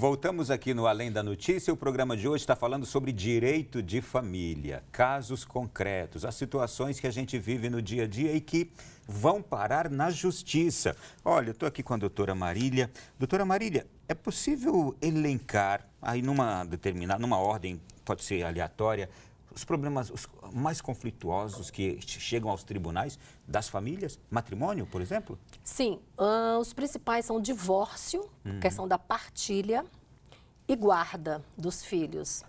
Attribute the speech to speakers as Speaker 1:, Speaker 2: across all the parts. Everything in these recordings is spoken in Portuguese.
Speaker 1: Voltamos aqui no Além da Notícia. O programa de hoje está falando sobre direito de família, casos concretos, as situações que a gente vive no dia a dia e que vão parar na justiça. Olha, eu estou aqui com a doutora Marília. Doutora Marília, é possível elencar, aí numa ordem, pode ser aleatória, os problemas mais conflituosos que chegam aos tribunais das famílias? Matrimônio, por exemplo?
Speaker 2: Sim, os principais são divórcio, questão da partilha e guarda dos filhos.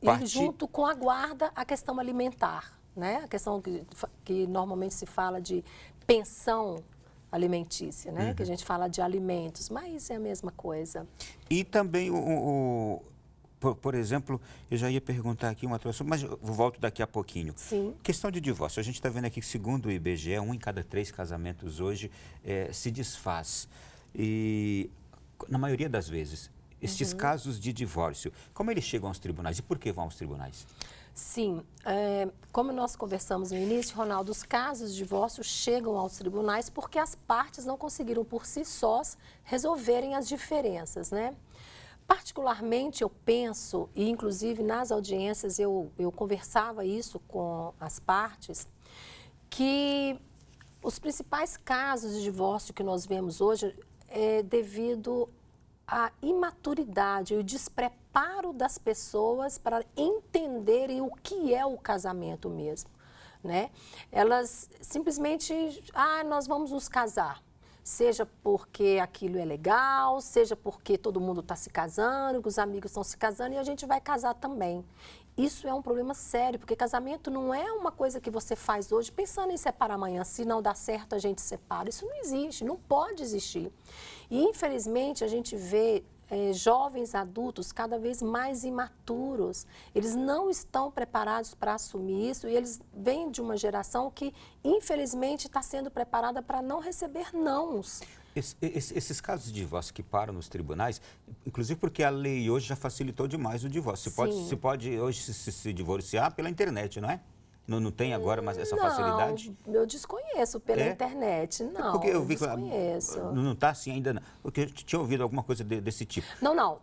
Speaker 2: E junto com a guarda, a questão alimentar, né? A questão que normalmente se fala de pensão alimentícia, né? Que a gente fala de alimentos, mas é a mesma coisa.
Speaker 1: E também por exemplo, eu já ia perguntar aqui uma outra coisa, mas eu volto daqui a pouquinho.
Speaker 2: Sim.
Speaker 1: Questão de divórcio. A gente está vendo aqui que, segundo o IBGE, 1 em cada 3 casamentos hoje se desfaz. E, na maioria das vezes, estes casos de divórcio, como eles chegam aos tribunais e por que vão aos tribunais?
Speaker 2: Sim, como nós conversamos no início, Ronaldo, os casos de divórcio chegam aos tribunais porque as partes não conseguiram por si sós resolverem as diferenças, né? Particularmente, eu penso, e inclusive nas audiências eu conversava isso com as partes, que os principais casos de divórcio que nós vemos hoje é devido à imaturidade e o despreparo das pessoas para entenderem o que é o casamento mesmo, né? Elas simplesmente, nós vamos nos casar. Seja porque aquilo é legal, seja porque todo mundo está se casando, que os amigos estão se casando e a gente vai casar também. Isso é um problema sério, porque casamento não é uma coisa que você faz hoje pensando em separar amanhã. Se não dá certo, a gente separa. Isso não existe, não pode existir. E, infelizmente, a gente vê jovens adultos cada vez mais imaturos. Eles não estão preparados para assumir isso e eles vêm de uma geração que, infelizmente, está sendo preparada para não receber nãos.
Speaker 1: Esses casos de divórcio que param nos tribunais, inclusive porque a lei hoje já facilitou demais o divórcio. Você pode hoje se divorciar pela internet, não é? Não tem agora mais essa facilidade?
Speaker 2: Não, eu desconheço pela internet, não,
Speaker 1: porque eu
Speaker 2: desconheço.
Speaker 1: Não está assim ainda, não. Porque eu tinha ouvido alguma coisa desse tipo.
Speaker 2: Não,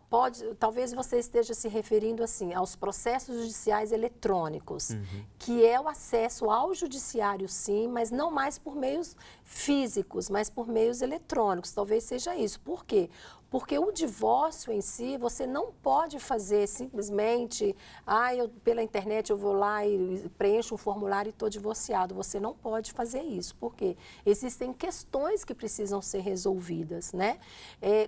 Speaker 2: talvez você esteja se referindo assim aos processos judiciais eletrônicos, que é o acesso ao judiciário sim, mas não mais por meios físicos, mas por meios eletrônicos, talvez seja isso. Por quê? Porque o divórcio em si, você não pode fazer simplesmente, pela internet eu vou lá e preencho um formulário e estou divorciado. Você não pode fazer isso, porque existem questões que precisam ser resolvidas, né?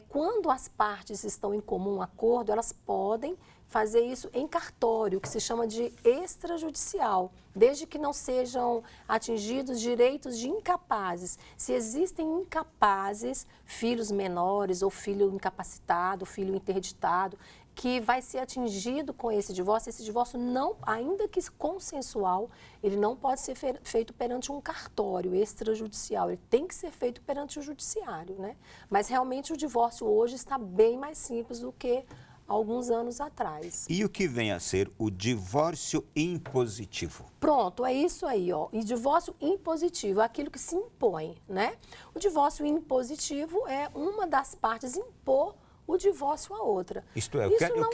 Speaker 2: Quando as partes estão em comum acordo, elas podem fazer isso em cartório, que se chama de extrajudicial, desde que não sejam atingidos direitos de incapazes. Se existem incapazes, filhos menores ou filho incapacitado, filho interditado, que vai ser atingido com esse divórcio não, ainda que consensual, ele não pode ser feito perante um cartório extrajudicial, ele tem que ser feito perante o judiciário, né? Mas realmente o divórcio hoje está bem mais simples do que alguns anos atrás.
Speaker 1: E o que vem a ser o divórcio impositivo?
Speaker 2: Pronto, é isso aí, ó. E divórcio impositivo é aquilo que se impõe, né? O divórcio impositivo é uma das partes impor o divórcio à outra.
Speaker 1: Isto é,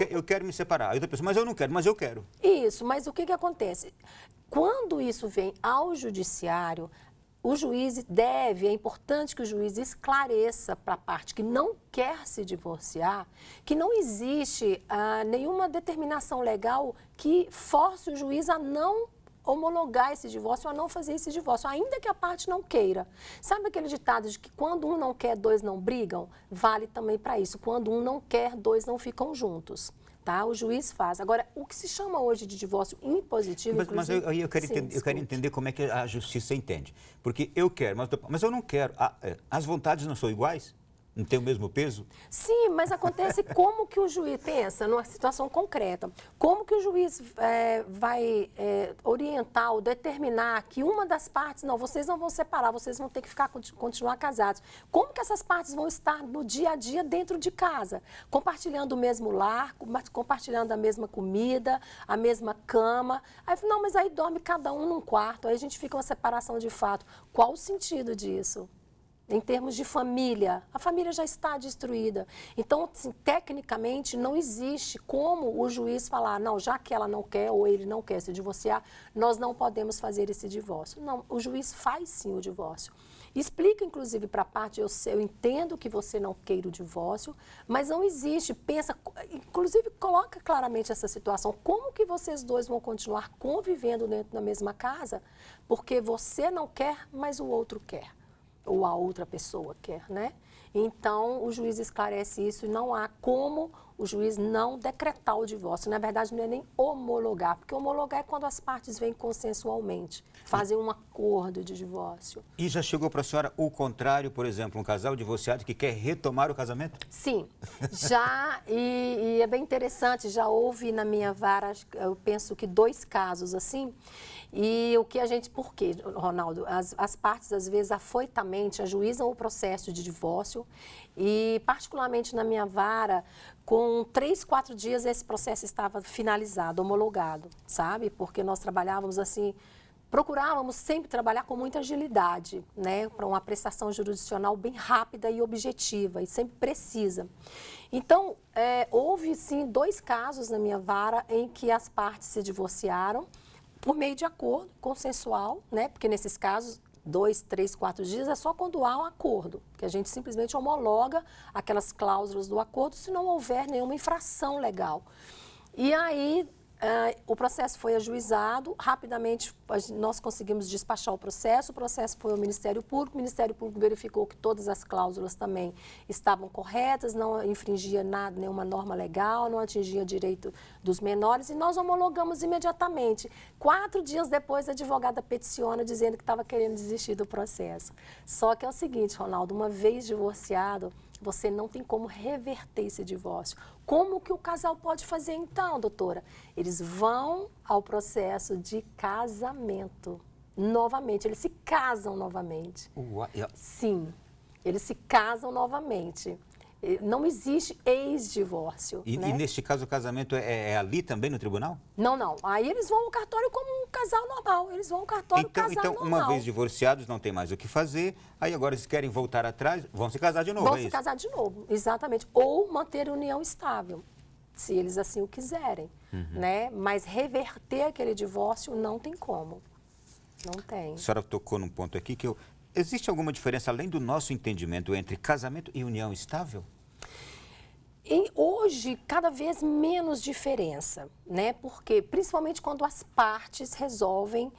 Speaker 1: eu quero me separar. Aí outra pessoa, mas eu não quero, mas eu quero.
Speaker 2: Isso, mas o que acontece? Quando isso vem ao judiciário, o juiz é importante que o juiz esclareça para a parte que não quer se divorciar, que não existe nenhuma determinação legal que force o juiz a não homologar esse divórcio, a não fazer esse divórcio, ainda que a parte não queira. Sabe aquele ditado de que quando um não quer, dois não brigam? Vale também para isso. Quando um não quer, dois não ficam juntos. Tá? O juiz faz. Agora, o que se chama hoje de divórcio impositivo...
Speaker 1: Mas eu quero entender como é que a justiça entende. Porque eu quero, mas eu não quero. As vontades não são iguais? Não tem o mesmo peso?
Speaker 2: Sim, mas acontece como que o juiz pensa numa situação concreta. Como que o juiz vai orientar ou determinar que uma das partes, não, vocês não vão separar, vocês vão ter que continuar casados. Como que essas partes vão estar no dia a dia dentro de casa? Compartilhando o mesmo lar, compartilhando a mesma comida, a mesma cama. Aí, não, mas aí dorme cada um num quarto, aí a gente fica uma separação de fato. Qual o sentido disso? Em termos de família, a família já está destruída. Então, assim, tecnicamente, não existe como o juiz falar, não, já que ela não quer ou ele não quer se divorciar, nós não podemos fazer esse divórcio. Não, o juiz faz sim o divórcio. Explica, inclusive, para a parte, eu entendo que você não queira o divórcio, mas não existe, pensa, inclusive coloca claramente essa situação, como que vocês dois vão continuar convivendo dentro da mesma casa, porque você não quer, mas o outro quer, ou a outra pessoa quer, né? Então, o juiz esclarece isso e não há como o juiz não decretar o divórcio. Na verdade, não é nem homologar, porque homologar é quando as partes vêm consensualmente, fazem um acordo de divórcio.
Speaker 1: E já chegou para a senhora o contrário, por exemplo, um casal divorciado que quer retomar o casamento?
Speaker 2: Sim, já, e é bem interessante, já houve na minha vara, eu penso que 2 casos assim, e o que a gente, por quê, Ronaldo? As partes, às vezes, afoitamente ajuizam o processo de divórcio e, particularmente na minha vara, com 3, 4 dias esse processo estava finalizado, homologado, sabe? Porque nós trabalhávamos assim, procurávamos sempre trabalhar com muita agilidade, né? Para uma prestação jurisdicional bem rápida e objetiva e sempre precisa. Então, houve sim 2 casos na minha vara em que as partes se divorciaram por meio de acordo consensual, né? Porque nesses casos, 2, 3, 4 dias é só quando há um acordo, que a gente simplesmente homologa aquelas cláusulas do acordo se não houver nenhuma infração legal. E aí, o processo foi ajuizado, rapidamente nós conseguimos despachar o processo foi ao Ministério Público, o Ministério Público verificou que todas as cláusulas também estavam corretas, não infringia nada, nenhuma norma legal, não atingia direito dos menores e nós homologamos imediatamente. 4 dias depois, a advogada peticiona dizendo que estava querendo desistir do processo. Só que é o seguinte, Ronaldo, uma vez divorciado, você não tem como reverter esse divórcio. Como que o casal pode fazer então, doutora? Eles vão ao processo de casamento. Novamente, eles se casam novamente. Sim, eles se casam novamente. Não existe ex-divórcio.
Speaker 1: E,
Speaker 2: né?
Speaker 1: e neste caso o casamento é ali também no tribunal?
Speaker 2: Não, não. Aí eles vão ao cartório como um casal normal. Eles vão ao cartório casar
Speaker 1: Então,
Speaker 2: normal.
Speaker 1: uma vez divorciados, não tem mais o que fazer. Aí agora, se querem voltar atrás, vão se casar de novo,
Speaker 2: Vão se casar de novo, exatamente. Ou manter a união estável, se eles assim o quiserem. Né? Mas reverter aquele divórcio não tem como. Não tem.
Speaker 1: A senhora tocou num ponto aqui que existe alguma diferença, além do nosso entendimento, entre casamento e união estável?
Speaker 2: Hoje, cada vez menos diferença, né? Porque, principalmente quando as partes resolvem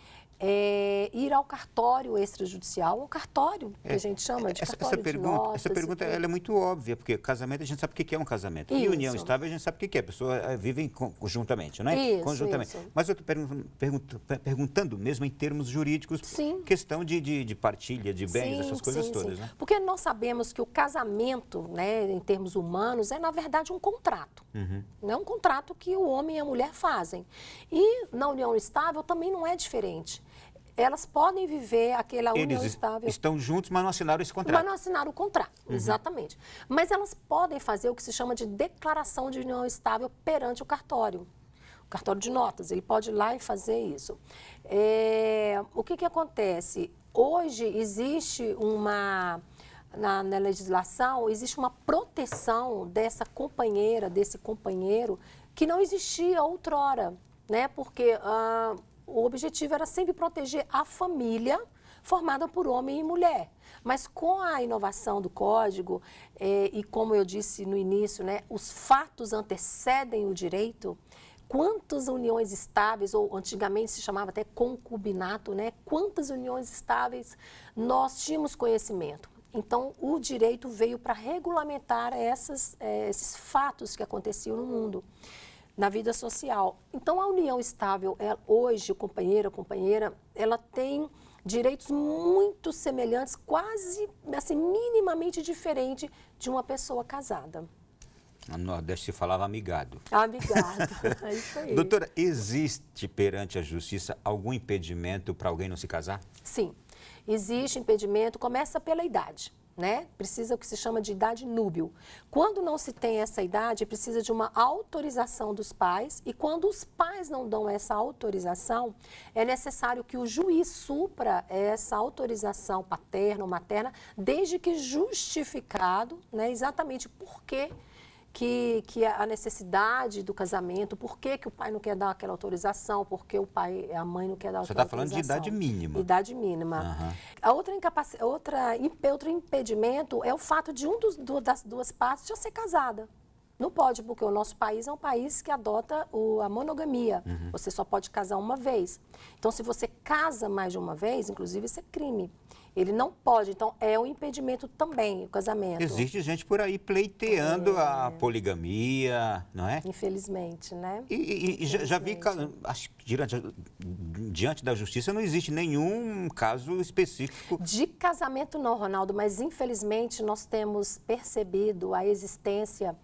Speaker 2: ir ao cartório extrajudicial, o cartório que a gente chama de cartório de notas.
Speaker 1: Essa pergunta ela é muito óbvia, porque casamento a gente sabe o que é um casamento. E união estável a gente sabe o que é. A pessoa vive conjuntamente, não é?
Speaker 2: Isso,
Speaker 1: conjuntamente.
Speaker 2: isso.
Speaker 1: Mas eu estou perguntando mesmo em termos jurídicos,
Speaker 2: Sim.
Speaker 1: questão de partilha de bens,
Speaker 2: Sim,
Speaker 1: essas coisas
Speaker 2: sim,
Speaker 1: todas,
Speaker 2: sim.
Speaker 1: né?
Speaker 2: Porque nós sabemos que o casamento, né, em termos humanos, é, na verdade, um contrato. Não é um contrato que o homem e a mulher fazem. E na união estável também não é diferente. Elas podem viver aquela união estável.
Speaker 1: Eles estão juntos, mas não assinaram esse contrato.
Speaker 2: Mas não assinaram o contrato, exatamente. Mas elas podem fazer o que se chama de declaração de união estável perante o cartório de notas. Ele pode ir lá e fazer isso. O que acontece? Hoje existe na legislação, existe uma proteção dessa companheira, desse companheiro, que não existia outrora, né? Porque o objetivo era sempre proteger a família formada por homem e mulher. Mas com a inovação do Código, e como eu disse no início, né, os fatos antecedem o direito, quantas uniões estáveis, ou antigamente se chamava até concubinato, né, quantas uniões estáveis nós tínhamos conhecimento. Então, o direito veio para regulamentar esses fatos que aconteciam no mundo, na vida social. Então, a união estável, hoje, o companheiro, a companheira, ela tem direitos muito semelhantes, quase, assim, minimamente diferente de uma pessoa casada.
Speaker 1: No Nordeste se falava amigado.
Speaker 2: Amigado, é isso aí.
Speaker 1: Doutora, existe perante a justiça algum impedimento para alguém não se casar?
Speaker 2: Sim, existe impedimento, começa pela idade. né? Precisa o que se chama de idade núbil. Quando não se tem essa idade, precisa de uma autorização dos pais, e quando os pais não dão essa autorização, é necessário que o juiz supra essa autorização paterna ou materna, desde que justificado, né, exatamente por que a necessidade do casamento, por que o pai não quer dar aquela autorização, por que a mãe não quer dar aquela autorização. Você
Speaker 1: está falando de idade mínima.
Speaker 2: Idade mínima. Outro impedimento é o fato de das duas partes já ser casada. Não pode, porque o nosso país é um país que adota a monogamia. Você só pode casar uma vez. Então, se você casa mais de uma vez, inclusive, isso é crime. Ele não pode, então é um impedimento também, o casamento.
Speaker 1: Existe gente por aí pleiteando a poligamia, não é?
Speaker 2: Infelizmente, né?
Speaker 1: E já vi, acho que diante da justiça não existe nenhum caso específico.
Speaker 2: De casamento não, Ronaldo, mas infelizmente nós temos percebido a existência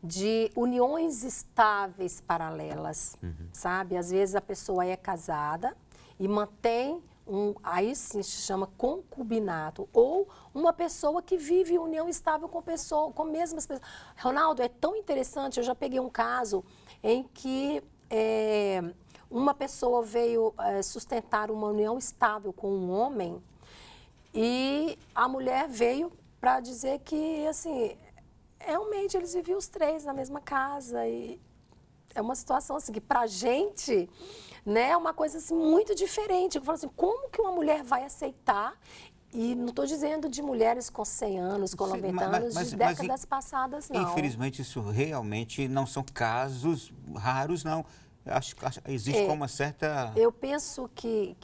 Speaker 2: de uniões estáveis paralelas, sabe? Às vezes a pessoa é casada e mantém aí sim se chama concubinato, ou uma pessoa que vive união estável com mesmas pessoas. Ronaldo, é tão interessante, eu já peguei um caso em que uma pessoa veio sustentar uma união estável com um homem e a mulher veio para dizer que, assim, realmente eles viviam os três na mesma casa e é uma situação assim que pra gente, né, é uma coisa assim muito diferente. Eu falo assim, como que uma mulher vai aceitar? E não estou dizendo de mulheres com 100 anos, com 90 anos, de décadas passadas, não.
Speaker 1: Infelizmente, isso realmente não são casos raros, não. Acho que existe como uma certa...
Speaker 2: Eu penso que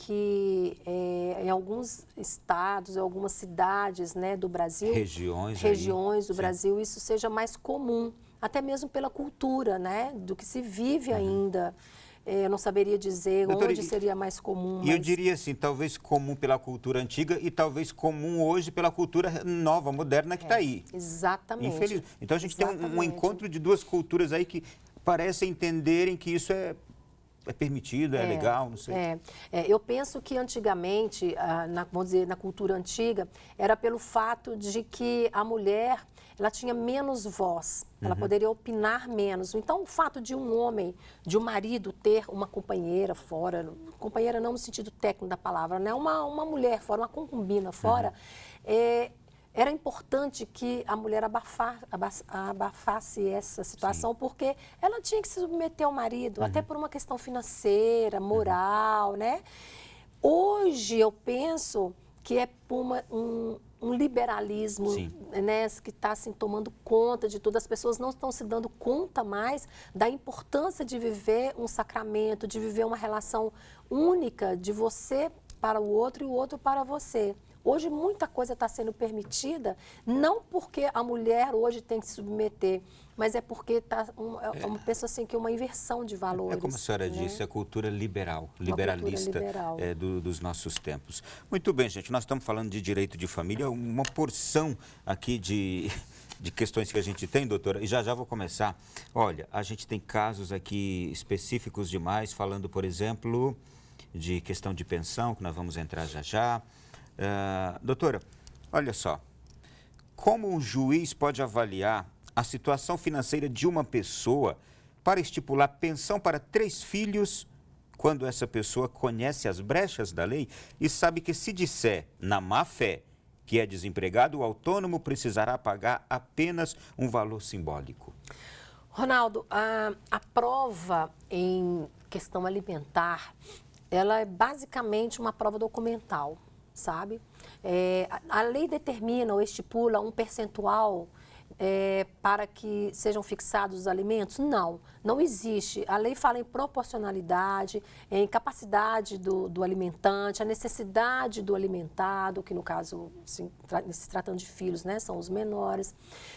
Speaker 2: em alguns estados, em algumas cidades, né, do Brasil... Regiões do Brasil, isso seja mais comum. Até mesmo pela cultura, né, do que se vive ainda. Eu não saberia dizer onde seria mais comum.
Speaker 1: E eu diria assim, talvez comum pela cultura antiga e talvez comum hoje pela cultura nova, moderna que está aí.
Speaker 2: Exatamente.
Speaker 1: Infelizmente. Então a gente tem um encontro de duas culturas aí que parecem entenderem que isso é permitido, é legal, não sei.
Speaker 2: Eu penso que antigamente, vamos dizer, na cultura antiga, era pelo fato de que a mulher, ela tinha menos voz, ela poderia opinar menos. Então, o fato de um homem, de um marido ter uma companheira fora, companheira não no sentido técnico da palavra, né? Uma mulher fora, uma concubina fora, era importante que a mulher abafasse essa situação, porque ela tinha que se submeter ao marido, até por uma questão financeira, moral, né? Hoje, eu penso que é por um liberalismo, né, que está assim, tomando conta de tudo. As pessoas não estão se dando conta mais da importância de viver um sacramento, de viver uma relação única de você para o outro e o outro para você. Hoje muita coisa está sendo permitida, não porque a mulher hoje tem que se submeter, mas é porque está uma pessoa assim que uma inversão de valores.
Speaker 1: É como a senhora disse, a cultura liberalista dos nossos tempos. Muito bem, gente, nós estamos falando de direito de família, uma porção aqui de questões que a gente tem, doutora, e já vou começar. Olha, a gente tem casos aqui específicos demais, falando, por exemplo, de questão de pensão, que nós vamos entrar já. Doutora, olha só, como um juiz pode avaliar a situação financeira de uma pessoa para estipular pensão para 3 filhos quando essa pessoa conhece as brechas da lei e sabe que se disser na má fé que é desempregado, o autônomo precisará pagar apenas um valor simbólico?
Speaker 2: Ronaldo, a prova em questão alimentar, ela é basicamente uma prova documental, sabe? A lei determina ou estipula um percentual para que sejam fixados os alimentos? Não existe. A lei fala em proporcionalidade, em capacidade do alimentante, a necessidade do alimentado, que no caso, se tratando de filhos, né, são os menores.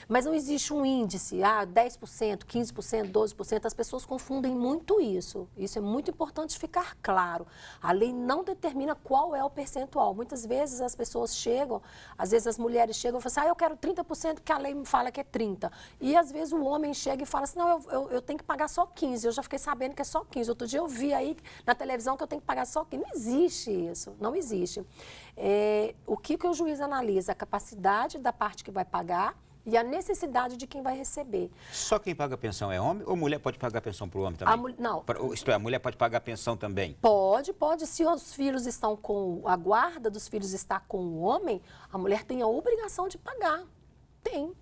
Speaker 2: Mas não existe um índice, 10%, 15%, 12%, as pessoas confundem muito isso. Isso é muito importante ficar claro. A lei não determina qual é o percentual. Muitas vezes as pessoas chegam, às vezes as mulheres chegam e falam assim, eu quero 30% porque a lei me fala que é 30. E às vezes o homem chega e fala assim, não, eu tenho que pagar só 15. Eu já fiquei sabendo que é só 15. Outro dia eu vi aí na televisão que eu tenho que pagar só 15. Não existe isso, não existe. O que o juiz analisa? A capacidade da parte que vai pagar e a necessidade de quem vai receber.
Speaker 1: Só quem paga pensão é homem ou mulher pode pagar pensão para o homem também?
Speaker 2: Não.
Speaker 1: Isto é, a mulher pode pagar pensão também?
Speaker 2: Pode. Se os filhos estão com... A guarda dos filhos está com o homem, a mulher tem a obrigação de pagar. Tem.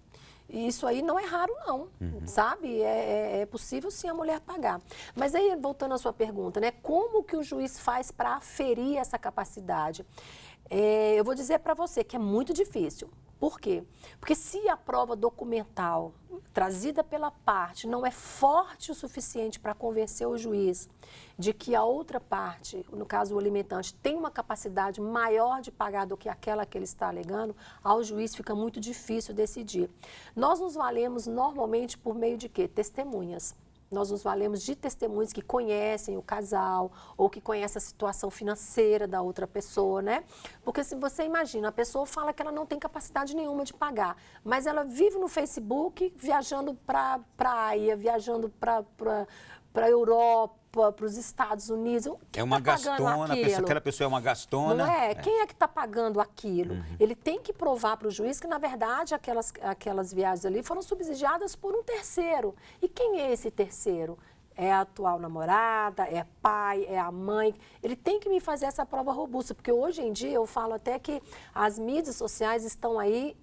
Speaker 2: E isso aí não é raro, não, sabe? É possível, sim, a mulher pagar. Mas aí, voltando à sua pergunta, né? Como que o juiz faz para aferir essa capacidade? Eu vou dizer para você que é muito difícil. Por quê? Porque se a prova documental trazida pela parte não é forte o suficiente para convencer o juiz de que a outra parte, no caso o alimentante, tem uma capacidade maior de pagar do que aquela que ele está alegando, ao juiz fica muito difícil decidir. Nós nos valemos normalmente por meio de quê? Testemunhas. Nós nos valemos de testemunhas que conhecem o casal ou que conhecem a situação financeira da outra pessoa, né? Porque se você imagina, a pessoa fala que ela não tem capacidade nenhuma de pagar, mas ela vive no Facebook viajando para praia, viajando para a Europa, para os Estados Unidos.
Speaker 1: É uma gastona, aquela pessoa é uma gastona.
Speaker 2: Não é? Quem é que está pagando aquilo? Ele tem que provar para o juiz que, na verdade, aquelas viagens ali foram subsidiadas por um terceiro. E quem é esse terceiro? É a atual namorada, é pai, é a mãe. Ele tem que me fazer essa prova robusta, porque hoje em dia eu falo até que as mídias sociais estão aí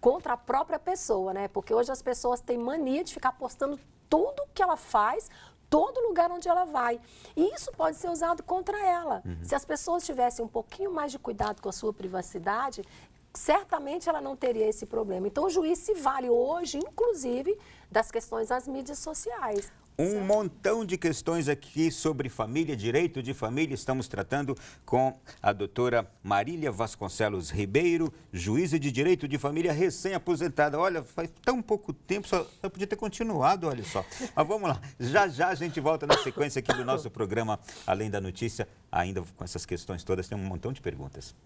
Speaker 2: contra a própria pessoa, né? Porque hoje as pessoas têm mania de ficar postando tudo que ela faz, todo lugar onde ela vai. E isso pode ser usado contra ela. Se as pessoas tivessem um pouquinho mais de cuidado com a sua privacidade, certamente ela não teria esse problema. Então, o juiz se vale hoje, inclusive, das questões das mídias sociais.
Speaker 1: Um montão de questões aqui sobre família, direito de família. Estamos tratando com a doutora Marília Vasconcelos Ribeiro, juíza de direito de família recém-aposentada. Olha, faz tão pouco tempo, só podia ter continuado, olha só. Mas vamos lá, já a gente volta na sequência aqui do nosso programa Além da Notícia. Ainda com essas questões todas, tem um montão de perguntas.